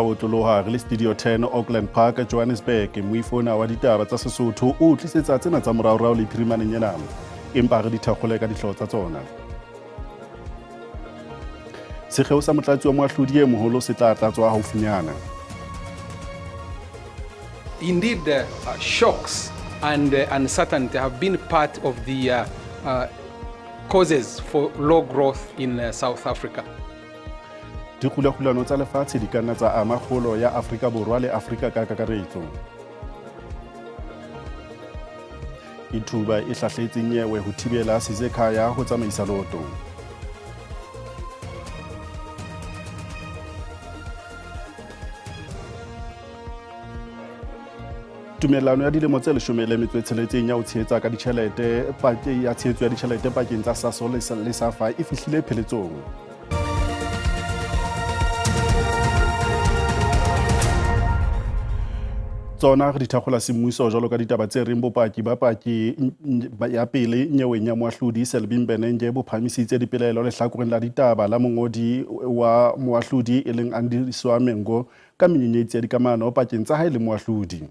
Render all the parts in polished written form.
otoloha re le Studio 10 Auckland Park Johannesburg moifona wa ditaba tsa Sesotho o tlisetsa tsena tsa moraorao le phirimaneng yana empa re di thakgole ka dihlooho tsa tsona. Sekgeo sa motlatsi wa moahlodi e moholo se tla tlatswa haufinyana. Indeed, shocks and uncertainty have been part of the causes for low growth in South Africa. Dikgulano tsa lefatshe di kanna tsa ama kgolo ya Afrika Borwa le Afrika ka kakaretso. Ditaba e hlahletse nyewe ho thibela Sezekhaya ho tsamaisa loto. Tumellano ya dilemo tse 16 ya ho tshehetsa ka ditjhelete pakeng ya tshehetso ya ditjhelete pakeng tsa SASO le SAFA e fihlile pheletsong. Tsona re di thakgola semmuso jwalo ka ditaba tse reng bopaki ba paki ya pele nyeweng ya moahlodi Selby Mbenenge bo phamisitse dipelaelo le hlakoreng la ditaba la mongodi wa moahlodi e leng Andiswa Mengo ka menyenyetsi ya dikamano pakeng tsa hae le moahlodi.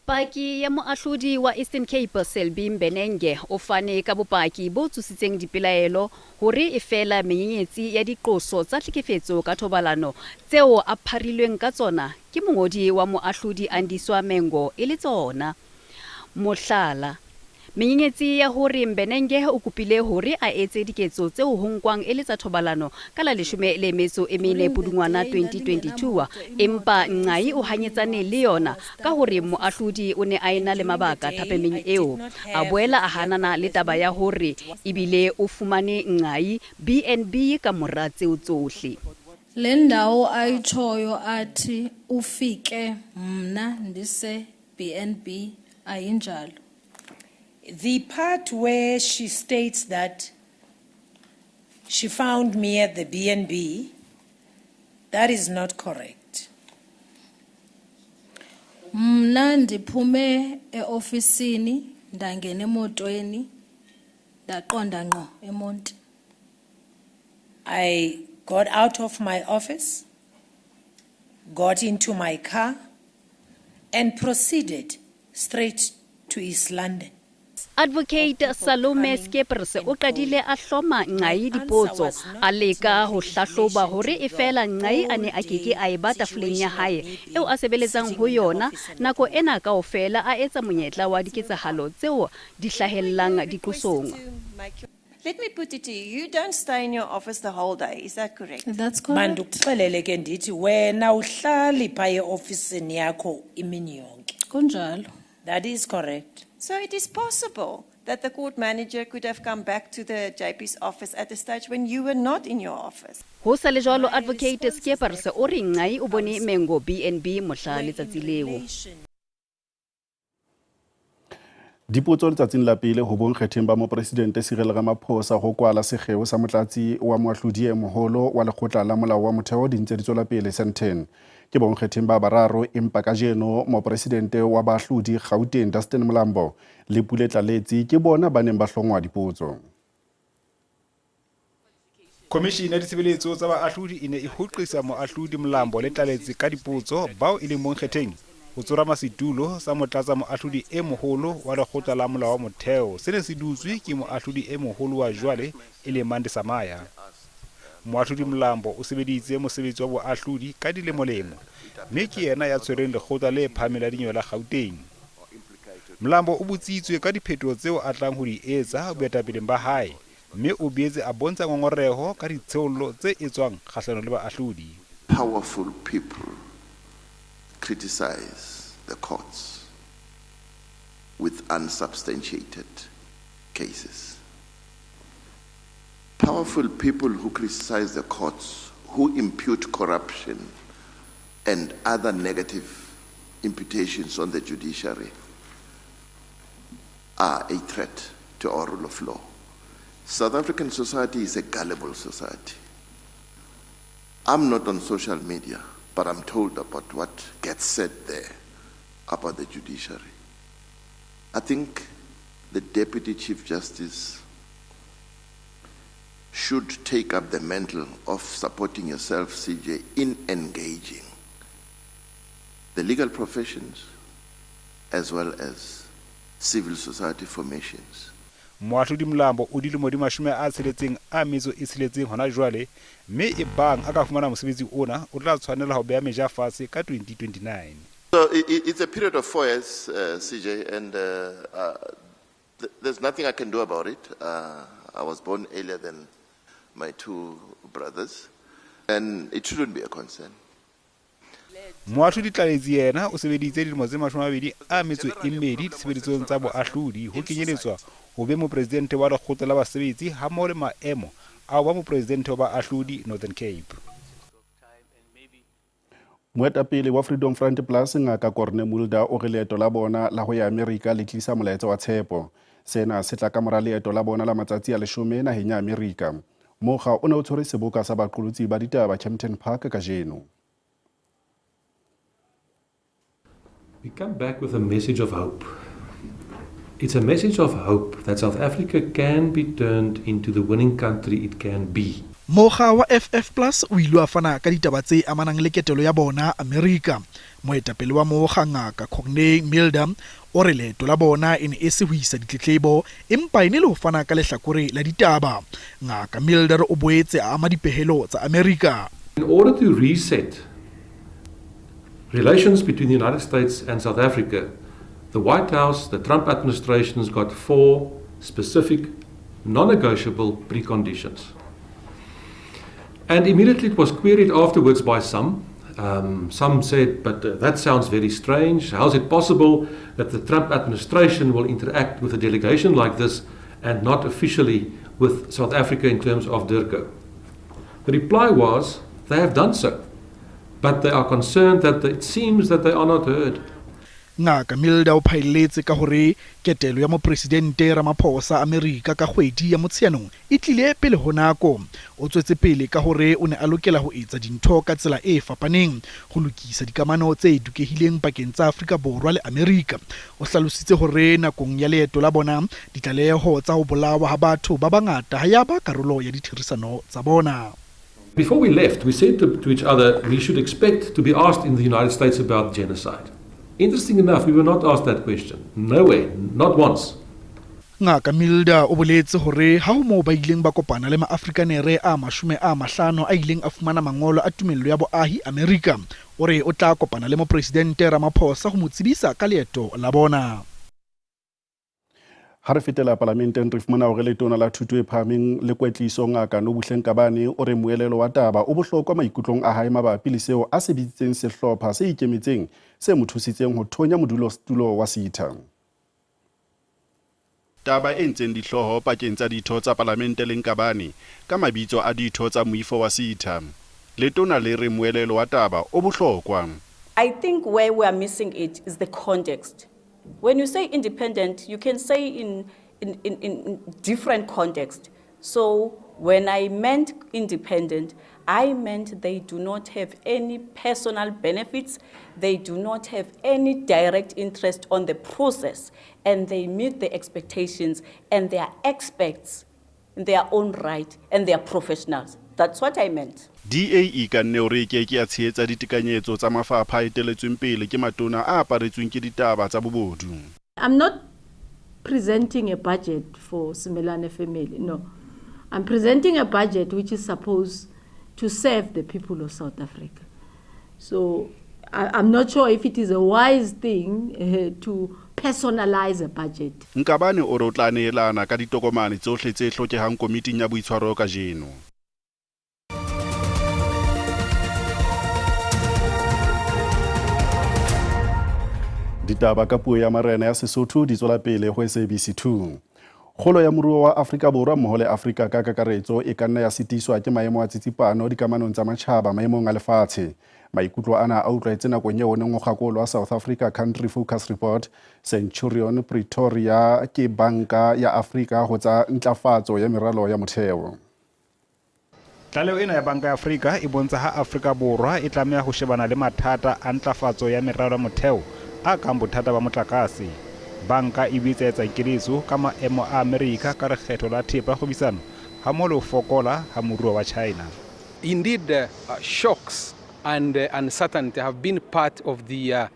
Paki ya moahlodi wa Eastern Cape Selby Mbenenge o fane ka bopaki bo tsositseng dipelaelo hore e fela menyenyetsi ya diqoso tsa tlhekefetso ka thobalano tseo a pharilweng ka tsona ke mongodi wa moahlodi Andiswa Mengo e le tsona. Mohlala, menyenyetsi ya hore Mbenenge o kopile hore a etse diketso tseo ho nkwang e le tsa thobalano ka la 14 Pudungwana 2022 empa Nqai o hanyetsane le yona ka hore moahlodi o ne a ena le mabaka thapemeng eo a boela a hanana le taba ya hore ebile o fumane Nqai BNB ka mora tseo tsohle. Le ndawo ayitshoyo athi ufike mna ndise BNB ayinjalo. The part where she states that she found me at the BNB, that is not correct. Mna ndiphume eofisini ndangena emotweni ndaqonda ngqo eMonti. I got out of my office, got into my car, and proceeded straight to East London. Advocate Salome Skeepers o qadile a hloma Nqai dipotso a leka ho hlahloba hore e fela Nqai a ne a keke a e ba tafoleng ya hae eo a sebeletsang ho yona nako ena kaofela a etsa monyetla wa diketsahalo tseo di hlahellang diqosong. Let me put it to you, you don't stay in your office the whole day, is that correct? That's correct. Mandikuxelele ke ndithi wena uhlali pha eofisini yakho imini yonke. Kunjalo. That is correct. So it is possible that the court manager could have come back to the JP's office at a stage when you were not in your office. Ho sa le jwalo Advocate Skeepers o re Nqai o bone Mengo BNB mohla letsatsi leo. Dipotso letsatsing la pele ho bonkgetheng ba mopresidente Cyril Ramaphosa ho kwala sekgeo sa motlatsi wa moahlodi e moholo wa lekgotla la molao wa motheo di ntse di tswela pele senthen. Ke bonkgetheng ba bararo empa kajeno mopresidente wa baahlodi Gauteng Dustin Mlambo le Pule Tlaletsi ke bona ba neng ba hlongwa dipotso. Komishini ya ditshebeletso tsa baahlodi e ne e hoqisa moahlodi Mlambo le Tlaletsi ka dipotso bao e leng bonkgetheng ho tsorama setulo sa motlatsa moahlodi e moholo wa lekgotla la molao wa motheo se ne se dutswe ke moahlodi e moholo wa jwale e leng Mandi Samaya. Moahlodi Mlambo o sebeditse mosebetsi wa boahlodi ka dilemolemo mme ke yena ya tshwereng lekgotla le phamela dinyo la Gauteng. Mlambo o botsitswe ka diphetho tseo a tlang ho di etsa boetapeleng ba hae mme o boetse a bontsha ngongoreho ka ditsheollo tse etswang kgahlano le baahlodi. Powerful people criticize the courts with unsubstantiated cases. Powerful people who criticize the courts, who impute corruption and other negative imputations on the judiciary, are a threat to our rule of law. South African society is a gullible society. I'm not on social media, but I'm told about what gets said there about the judiciary. I think the Deputy Chief Justice should take up the mantle of supporting yourself, CJ, in engaging the legal professions as well as civil society formations. Moahlodi Mlambo o dilemo di 60 a metso e tsheletseng hona jwale, mme e bang a ka fumana mosebetsi ona o tla tshwanela ho beha meja fatshe ka 2029. So it's a period of 4 years, CJ, and there's nothing I can do about it. I was born earlier than my 2 brothers, and it shouldn't be a concern. Moahlodi Tlaletsi yena o sebeditse dilemo tse 22 ditshebedisong tsa boahlodi ho kenyeletswa ho be mopresidente wa lekgotla la basebetsi ha mmoho le maemo a ba mopresidente wa baahlodi Northern Cape. Moetapele wa Freedom Front Plus ngaka Corne Mulda o re leeto la bona la ho ya Amerika le tlisa molaetsa wa tshepo. Sena se tla ka mora leeto la bona la matsatsi a 10 naheng ya Amerika. Mokga o ne o tshwere seboka sa baqolotsi ba ditaba Kempton Park ka jeno. We come back with a message of hope. It's a message of hope that South Africa can be turned into the winning country it can be. Mokga wa FF Plus o ile a fana ka ditaba tse amanang le ketelo ya bona Amerika. Moetapele wa mokga ngaka Corne Mulda o re leeto la bona e ne e se ho isa ditletlebo empa e ne le ho fana ka lehlakore la ditaba. Ngaka Mulda o boetse a ama dipehelo tsa Amerika. In order to reset relations between the United States and South Africa, the White House, the Trump administration has got 4 specific, non-negotiable preconditions. And immediately it was queried afterwards by some. Some said, but that sounds very strange. How is it possible that the Trump administration will interact with a delegation like this and not officially with South Africa in terms of DIRCO? The reply was, they have done so, but they are concerned that it seems that they are not heard. Ngaka Mulda o phaelletse ka hore ketelo ya mopresidente Ramaphosa Amerika ka kgwedi ya Motsheanong e tlile pele ho nako. O tswetse pele ka hore o ne a lokela ho etsa dintho ka tsela e fapaneng ho lokisa dikamano tse dukehileng pakeng tsa Afrika Borwa le Amerika. O hlalositse hore nakong ya leeto la bona ditlaleho tsa ho bolawa ha batho ba bangata ha ya ba karolo ya ditherisano tsa bona. Before we left, we said to each other, we should expect to be asked in the United States about genocide. Interesting enough, we were not asked that question. No way, not once. Ngaka Mulda o boletse hore ha ho mo ba ileng ba kopana le maafrikanere a 50 a ileng a fumana mangolo a tumello ya boahi Amerika, ore o tla kopana le mopresidente Ramaphosa ho mo tsebisa ka leeto la bona. Ha re fetela parlamenteng re fumana hore letona la thuto e phahameng le kwetliso ngaka Nobuhleng Kabane o re moelelo wa taba o bohlokwa maikutlong a hae mabapi le seo a se bitsitseng sehlopha se ikemetseng se mo thusitseng ho thonya modulasetulo wa SETA. Taba e ntseng dihloho pakeng tsa ditho tsa parlamente le Nkabane ka mabitso a ditho tsa moifo wa SETA. Letona le re moelelo wa taba o bohlokwa. I think where we are missing it is the context. When you say independent, you can say in different context. So when I meant independent, I meant they do not have any personal benefits, they do not have any direct interest on the process, and they meet the expectations, and they are experts in their own right, and they are professionals. That's what I meant. DAE ka nne o re ke a tshehetsa ditekanyetso tsa mafapha a eteletsweng pele ke matona a aparetsweng ke ditaba tsa bobodu. I'm not presenting a budget for Simelane family, no. I'm presenting a budget which is supposed to serve the people of South Africa. So I'm not sure if it is a wise thing to personalize a budget. Nkabane o re o tla neelana ka ditokomane tsohle tse hlokehang komiting ya boitshwaro ka jeno. Ditaba ka puo ya marena ya Sesotho di tswela pele ho SABC 2. Kgolo ya moruo wa Afrika Borwa mmoho le Afrika ka kakaretso e ka nna ya sitiswa ke maemo a tsitsipano dikamanong tsa matjhaba maemong a lefatshe. Maikutlo ana a utlwaetse nakong eo neng kgakolo wa South Africa Country Focus Report Centurion Pretoria ke banka ya Afrika ho tsa ntlafatso ya meralo ya motheo. Tlaleo ena ya banka ya Afrika e bontsha ha Afrika Borwa e tlameha ho shebana le mathata a ntlafatso ya meralo ya motheo a kang bothata ba motlakase. Banka e bitsetsa keletso ka maemo a Amerika ka lekgetho la thepa kgwebisano ha mo le fokola ha moruo wa China. Indeed, shocks and uncertainty have been part of the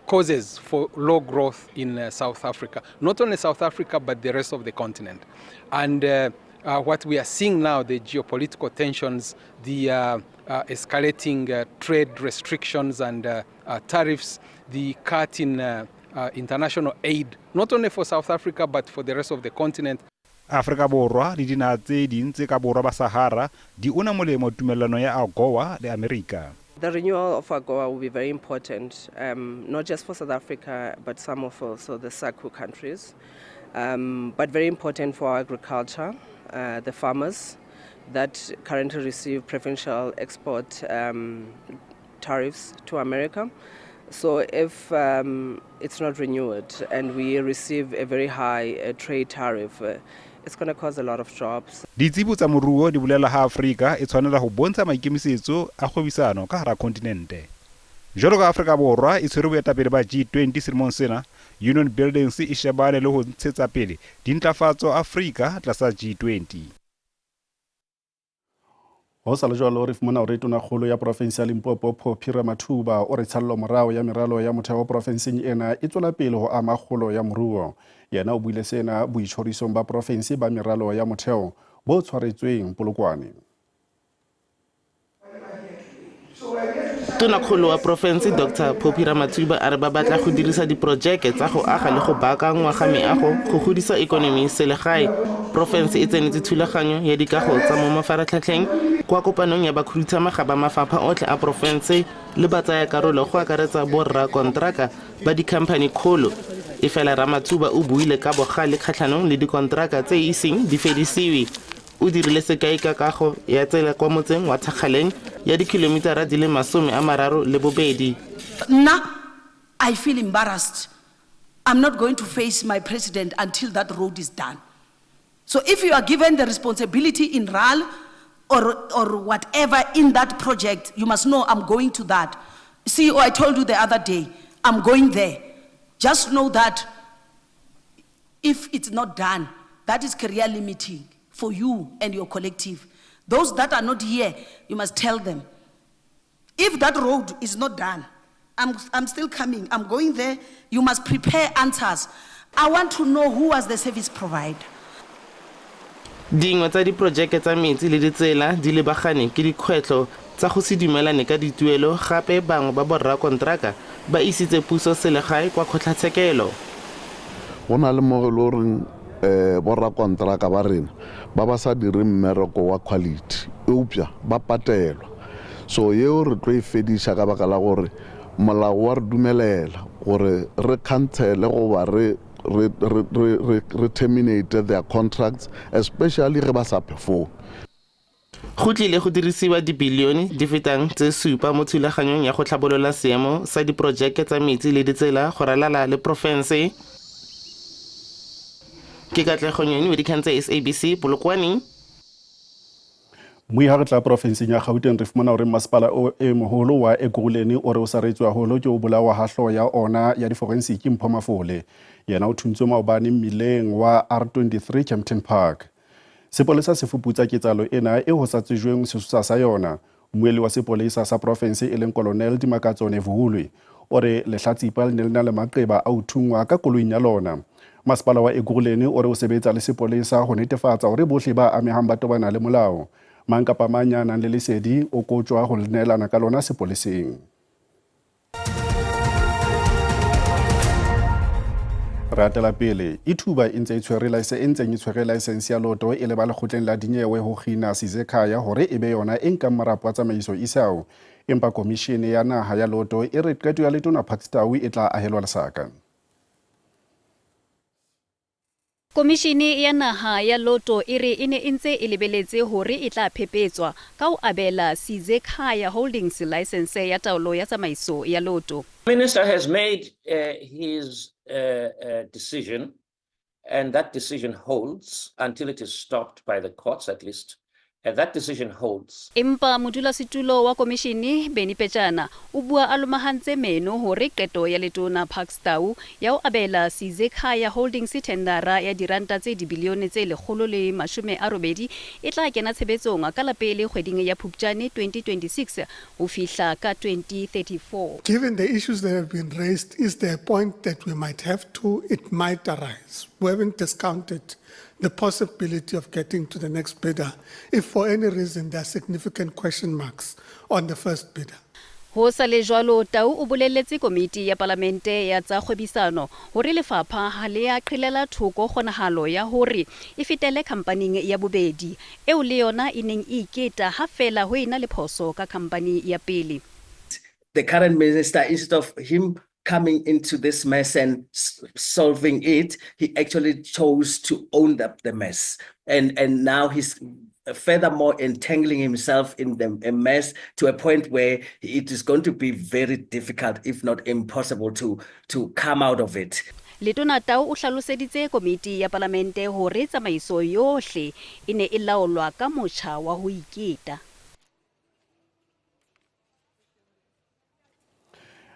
causes for low growth in South Africa. Not only South Africa, but the rest of the continent. And what we are seeing now, the geopolitical tensions, the escalating trade restrictions and tariffs, the cut in international aid, not only for South Africa, but for the rest of the continent. Afrika Borwa le dinaha tse ding tse ka borwa ba Sahara di una molemo tumellano ya AGOA le America. The renewal of AGOA will be very important, not just for South Africa, but some of also the SACU countries, but very important for our agriculture, the farmers that currently receive preferential export tariffs to America. So if it's not renewed and we receive a very high trade tariff, it's going to cause a lot of jobs. Ditsibu tsa moruo di bolela ha Afrika e tshwanela ho bontsha maikemisetso a kgwebisano ka hara kontinente. Jwalo ka Afrika Borwa e tshwere boetapele ba G20 selemong sena, Union Buildings e shebane le ho ntshetsa pele dintlafatso Afrika tlasa G20. Ho sa le jwalo re fumana hore tonakgolo ya province ya Limpopo Phophi Mathuba o re tshallelo morao ya meralo ya motheo provinceng ena e tswela pele ho ama kgolo ya moruo. Yena o buile sena boitjhorisong ba province ba meralo ya motheo bo tshwaretsweng Polokwane. Tonakgolo wa province Dr. Phophi Mathuba a re ba batla go dirisa diprojeke tsa go aga le go baakangwa ga meago go godisa ikonomi selegae. Province e tsenetse thulaganyo ya dikago tsa mo mafaratlhatlheng kwa kopanong ya bakhuduthamaga ba mafapha otlhe a province le batsaya karolo go akaretsa borra kontraka ba dikhamphani kgolo. E fela Ramathuba o buile ka bogale kgatlhanong le dikontraka tse iseng di fedisiwe. O dirile sekai ka kago ya tsela kwa motseng wa Thakgaleng ya dikilometara di le 32. Now, I feel embarrassed. I'm not going to face my president until that road is done. So if you are given the responsibility in RAL or whatever in that project, you must know I'm going to that. CEO, I told you the other day, I'm going there. Just know that if it's not done, that is career limiting for you and your collective. Those that are not here, you must tell them. If that road is not done, I'm still coming, I'm going there, you must prepare answers. I want to know who was the service provider. Dingwe tsa diprojeke tsa metsi le ditsela di lebagane ke dikgwetlho tsa go se dumelane ka dituelo gape bangwe ba borra kontraka ba isitse puso selegae kwa kgotlatshekelo. Go na le mo go loreng borra kontraka ba rena ba ba sa dire mmereko wa quality eupša ba patelwa. So yeo re tlo e fedisha ka baka la gore molao wa re dumelela gore re cancele go ba re terminate their contracts, especially ge ba sa perform. Go tlile go dirisiwa dibilione di fetang tse 7 mo thulaganyong ya go tlhabolola seemo sa diprojeke tsa metsi le ditsela go ralala le province. Ke Katlego Nyoni wa dikgang tsa SABC Polokwane. Mui ha re tla provinseng ya Gauteng re fumana hore masepala e moholo wa Ekurhuleni o re o saretswa holo ke o bolawa ha hlo ya ona ya diforensiki Mpho Mafole. Yena o thuntswe maobane mmileng wa R23 Kempton Park. Sepolesa se fuputsa ketsalo ena e ho sa tsejweng sesosa sa yona. Mmueli wa sepolesa sa province e leng Colonel Dimakatsone Vuhulwe o re lehlatsipa le na le maqeba a uthungwa ka koloing ya lona. Masepala wa Ekurhuleni o re o sebetsa le sepolesa ho netefatsa hore bohle ba amehang ba tobana le molao. Mang kapa mang ya nang le lesedi o kotjwa ho neelana ka lona sepoleseng. Ratela pele Ditaba e ntse e tshwere license ya loto e le ba lekgotleng la dinyewe ho khina Sizekhaya hore ebe yona e nkang marapo a tsamaiso isao. Empa komishene ya naha ya loto e re qeto ya letona Phatstawi e tla ahelwa lesaka. Komishene ya naha ya loto e re ene ntse e lebeletse hore e tla phepetswa ka ho abela Sizekhaya Holdings license ya taolo ya tsamaiso ya loto. Minister has made his decision, and that decision holds until it is stopped by the courts, at least that decision holds. Empa modulasetulo wa komishene Beni Petsana o bua a lomahantse meno hore qeto ya letona Parkstau ya ho abela Sizekhaya Holdings tendera ya diranta tse dibilione tse 180 e tla kena tshebetsong ka la pele kgweding ya Phuptjane 2026 ho fihla ka 2034. Given the issues that have been raised, is there a point that we might have to, it might arise? We haven't discounted the possibility of getting to the next bidder if for any reason there are significant question marks on the first bidder. Ho sa le jwalo Tau o bolelletse komiti ya palamente ya tsa kgwebisano hore lefapha ha le ya qhilela thoko kgonahalo ya hore e fetele khampaning ya bobedi eo le yona e neng e iketa ha fela ho ena le phoso ka khampani ya pele. The current minister, instead of him coming into this mess and solving it, he actually chose to own the mess. And now he's furthermore entangling himself in a mess to a point where it is going to be very difficult, if not impossible, to come out of it. Letona Tau o hlaloseditse komiti ya palamente hore tsamaiso yohle e ne e laolwa ka motjha wa ho iketa.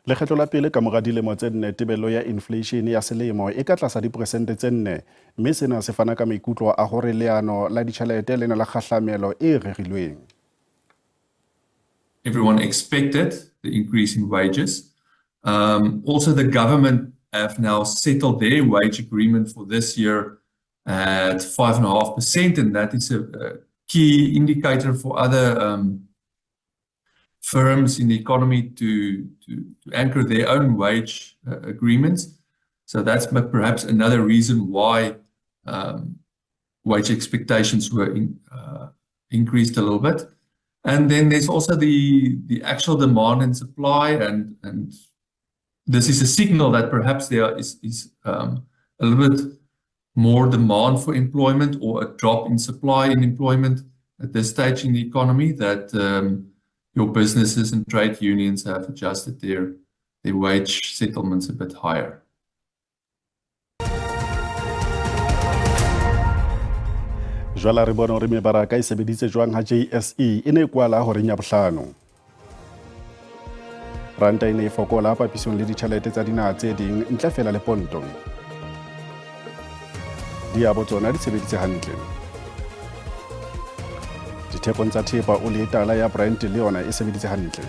Lekgetlo la pele ka mora dilemo tse 4 tebelo ya inflation ya selemo e ka tlasa diperesente tse 4 mme sena se fana ka maikutlo a hore leano la ditjhelete le na la kgahlamelo e rerilweng. Everyone expected the increase in wages. Also, the government have now settled their wage agreement for this year at 5.5%, and that is a key indicator for other firms in the economy to anchor their own wage agreements. So that's perhaps another reason why wage expectations were increased a little bit. And then there's also the actual demand and supply, and this is a signal that perhaps there is a little bit more demand for employment or a drop in supply in employment at this stage in the economy, that your businesses and trade unions have adjusted their wage settlements a bit higher. Jwala re bona hore mebaraka e sebeditse jwang ha JSE e ne kwala hore nya bohlano. Ranta ine e fokola papisong le ditjhelete tsa dinaha tse ding ntle fela le ponto. Diabo tsona di sebeditse hantle. Dithekong tsa thepa o le tala ya Brent le yona e sebeditse hantle.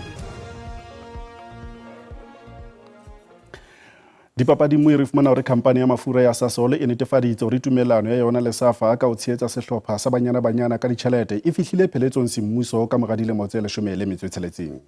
Dipapading mo re fumana hore khampani ya mafura ya Sasol e netefaditse hore tumellano ya yona le SAFA ka ho tshehetsa sehlopha sa banyana ka ditjhelete e fihlile pheletsong semmuso ka mora dilemo tse 16.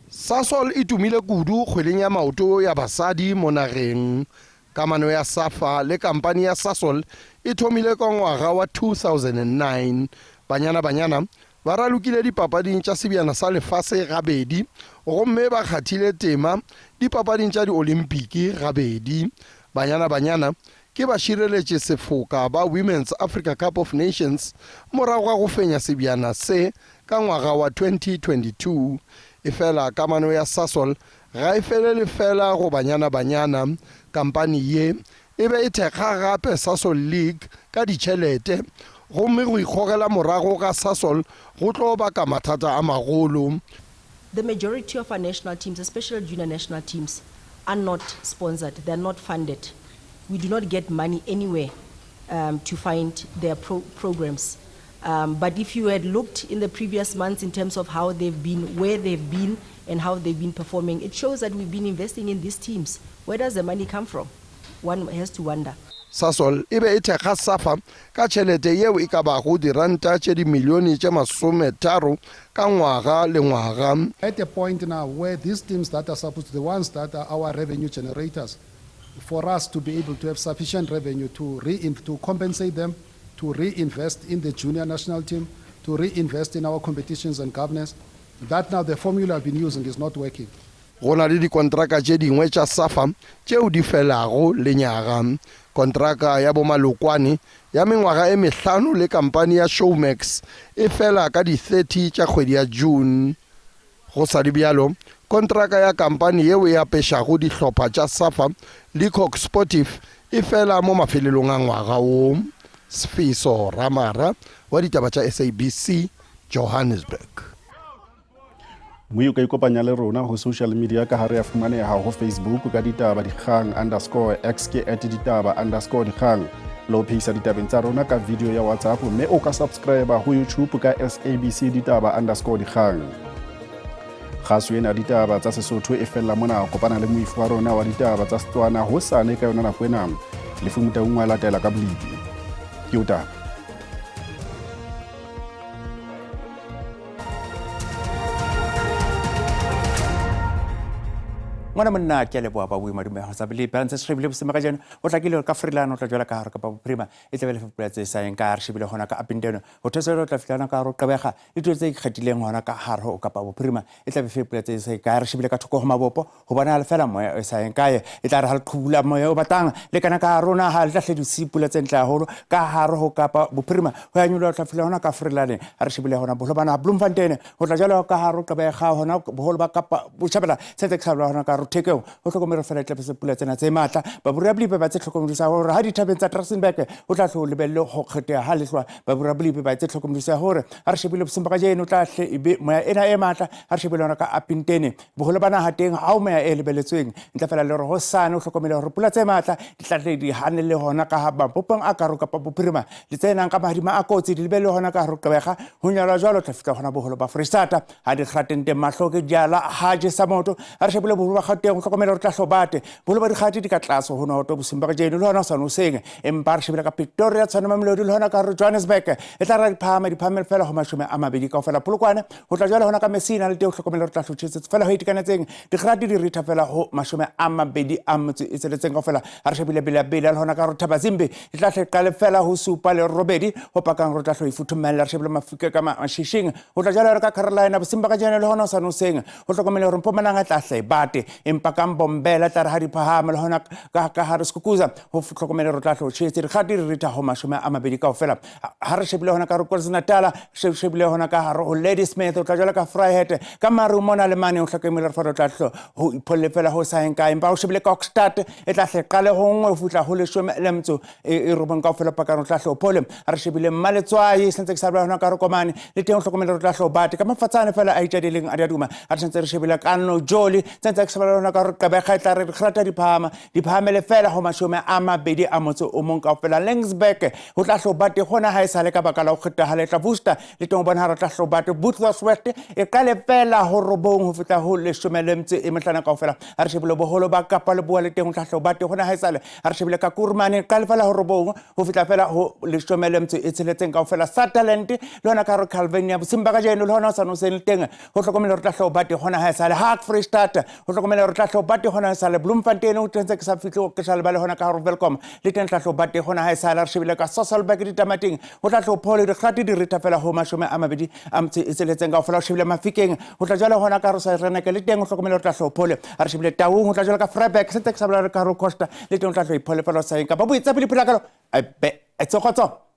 Sasol e tumile kudu kgweleng ya maoto ya basadi mo nageng. Kamano ya SAFA le kampani ya Sasol e thomile ka ngwaga wa 2009. Banyana ba ralukile dipapading tša sebjana sa lefase gabedi gomme ba kgathile tema dipapading tša di-olimpiki gabedi. Banyana ke ba šireletše sefoka ba Women's Africa Cup of Nations morago ga go fenya sebjana se ka ngwaga wa 2022. Efela kamano ya Sasol ga e felele fela go banyana kampani ye e be e thekga gape Sasol League ka ditšhelete gomme go ikgogela morago ga Sasol go tlo baka mathata a magolo. The majority of our national teams, especially junior national teams, are not sponsored, they're not funded. We do not get money anywhere to find their programs. But if you had looked in the previous months in terms of how they've been, where they've been, and how they've been performing, it shows that we've been investing in these teams. Where does the money come from? One has to wonder. Sasol e be e thekga SAFA ka tšhelete yeo e ka bago diranta tše dimilione tše 30 ka ngwaga le ngwaga. At a point now where these teams that are supposed to, the ones that are our revenue generators, for us to be able to have sufficient revenue to compensate them, to reinvest in the junior national team, to reinvest in our competitions and governance, that now the formula I've been using is not working. Go na le dikontraka tše dingwe tša SAFA tšeo di felago lenyaga. Kontraka ya bomalokwane ya mengwaga e 5 le kampani ya Showmax e fela ka di 30 tša kgwedi ya June. Go sa di bjalo, kontraka ya kampani yeo e apešago dihlopha tša SAFA le Coq Sportif e fela mo mafelelong a ngwaga o. Sfiso Ramara wa ditaba tša SABC Johannesburg. Mme o ka ikopanya le rona ho social media ka hare ya fumaneha ho Facebook ka ditaba dikgang _x ke @ditaba_dikgang lo phisa ditabeng tsa rona ka video ya WhatsApp mme o ka subscribe ho YouTube ka SABC ditaba_dikgang. Khaso ena ditaba tsa Sesotho e fella mona kopana le moifu wa rona wa ditaba tsa Setswana hosane ka yona nako ena le fumuta ngwa latela ka boledi ke utaba. Ngwana monna ke leboa ba bui madume ho sabile balance shebile bosema ka jeno o tlakile ka freelano tla jwala ka hare ka ba prima e tlebele fepula tse sa eng ka re shebile hona ka apindeno ho theselo tla fitlana ka ro qebega e tlo tse ikgethileng hona ka hare ho ka ba prima e tlabe fepula tse sa ka re shebile ka thoko ho mabopo ho bona le fela moya e sa eng kae e tla re ha le qhubula moya o batang le kana ka rona ha le tla hledisi pula tse ntla holo ka hare ho ka ba prima ho ya nyulo tla fitlana hona ka freelane ha re shebile hona bohlobana Bloemfontein ho tla jwala ka hare qebega hona boholo ba ka botjhabela tse tse khsabla hona ka thekeo o tlhokomelo fela tla se pula tsena tse matla ba burablipe ba tse tlhokomedisa hore ha dithabeng tsa Drakensberg o tla hlo lebelle ho kgetea ha lehlwa ba burablipe ba tse tlhokomedisa hore ha re shebile bosimba ka jeno tla hle ebe moya ena e matla ha re shebile hona ka apintene boholo bana ha teng ha o moya e lebeletsweng ntla fela le re ho sane o tlhokomela hore pula tse matla di tla hle di hanelle hona ka ha ba popang a karo ka pa bophirima le tsenang ka mahadima a kotsi di lebelle hona ka qebega ho nyala jwalo tla fitla hona boholo ba Freestata ha di kratente mahloke diala ha je sa moto ha re shebile boholo ba kgateng tlhokomela re tla hlobate bolo ba dikgati di ka tlaso ho no to bosimba ka jeno le hona sa no seng empa re shebela ka Pretoria tsana mamelodi le hona ka Johannesburg e tla ra diphama fela ho mashume a mabedi ka fela polokwane ho tla jwala hona ka Messina le teo hlokomela re tla hlotshetse fela ho itikanetseng dikgati di ritha fela ho mashume a mabedi a motse e tseletseng ka fela ha re shebile bela le hona ka Thaba Zimbe e tla hle fela ho supa le robedi ho pakang re tla hlo ifuthumela re shebile mafike ka mashishing ho tla jwala re ka Carolina bosimba ka jeno le hona sa no seng ho hlokomela re Mpumalanga tla hle bate empa ka Mbombela tla ha di phahama le hona ka hare skukuza ho hlokomela re tla hlo tshetse dikgati re ritha ho mashume a mabedi ka fela ha re shebile hona ka KwaZulu-Natal shebile hona ka hare ho Ladysmith o tla jwala ka Vryheid ka maru mona le mane o hlokomela re tla hlo ho ipholle fela ho sa eng ka empa o shebile ka Oxstad e tla hle qale ho ngwe ho futla ho leshome le mtso e robong ka fela pakang o tla hlo phole ha re shebile Mmaletswayi sentse ke sa hona ka Rokomane le teng hlokomela re tla hlo bate ka mafatsane fela a itjadeleng a duma ha re sentse re shebile ka no Joli sentse ke sa hona ka Qebega tla re khrata diphahamele fela ho mashume a mabedi a motse o mong ka fela Langsberg ho tla hlo bate hona ha e sale ka baka la ho kgeta ha le tla booster le teng bona ha re tla hlo bate Boothwest e qale fela ho robong ho feta ho leshome le mtse e mehlana ka fela ha re shebile boholo ba Kapa le bua le teng ho tla hlo bate hona ha e sale ha re shebile ka Kurumane qale fela ho robong ho feta fela ho leshome le mtse e tsheletseng ka fela Sutherland le hona ka Calvinia bosimba ka jeno le hona sa no se le teng ho hlokomela re tla hlo bate hona ha e sale ha Freestata ho hlokomela re tla hlo bate hona ha e sale Bloemfontein o tentse ke sa fitlo ke sa le ba le hona ka Welcome le teng tla hlo bate hona ha e sale re shebile ka Sasolburg ditamating ho tla hlo phole dikgati di ritha fela ho mashume a mabedi a mtse e tseletseng ka fela ho shebile Mafikeng ho tla jwala hona ka Rosa Reneke le teng ho hlokomela re tla hlo phole ha re shebile Taung ho tla jwala ka Vryburg sentse ke sa bla re ka Costa le teng tla hlo iphole fela sa eng ka ba boitsa pele pela ka lo a be a tsokotso